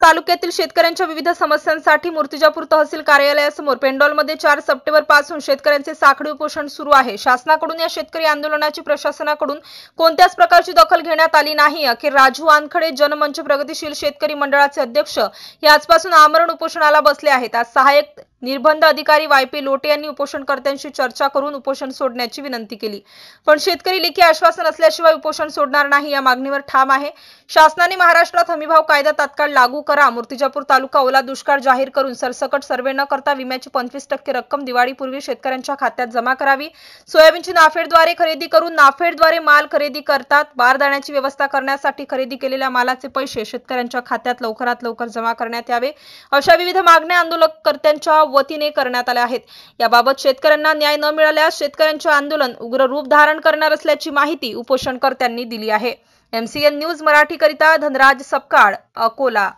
तालुक्यातील शेतकऱ्यांच्या विविध समस्यांसाठी मूर्तिजापूर तहसील कार्यालयासमोर पेंडॉलमध्ये 4 सप्टेंबर पासून शेतकऱ्यांचे साखळी उपोषण सुरू आहे। शासनाकडून या शेतकरी आंदोलनाची प्रशासनाकडून कोणत्याच प्रकारची दखल घेण्यात आली नाही। अखेर राजू वानखडे जनमंच प्रगतिशील शेतकरी मंडळाचे अध्यक्ष हे आजपासून आमरण उपोषणाला बसले आहेत। आज सहाय्यक निर्बंध अधिकारी वायपी लोटे यांनी उपोषणकर्त्यांशी चर्चा करून उपोषण सोडण्याची विनंती केली, पण शेतकरी लेखी आश्वासन असल्याशिवाय उपोषण सोडणार नाही या मागणीवर ठाम आहे। शासनाने महाराष्ट्रात हमीभाव कायदा तात्काळ लागू करा, मूर्तिजापूर तालुका ओला दुष्काळ जाहीर करून सरसकट सर्वे न करता विम्याची 25% रक्कम दिवाळीपूर्वी शेतकऱ्यांच्या खात्यात जमा करावी, सोयाबीनची नाफेडद्वारे खरेदी करून नाफेडद्वारे माल खरेदी करतात, बारदाण्याची व्यवस्था करण्यासाठी खरेदी केलेल्या मालाचे पैसे शेतकऱ्यांच्या खात्यात लवकरात लवकर जमा करण्यात यावे, अशा विविध मागण्या आंदोलनकर्त्यांच्या वतीने करण्यात आल्या आहेत। याबाबत शेतकऱ्यांना न्याय न मिळाल्यास शेतकऱ्यांचे आंदोलन उग्र रूप धारण करणार असल्याची माहिती उपोषणकर्त्यांनी दिली आहे। MCN न्यूज मराठी करिता धनराज सपकाळ, अकोला।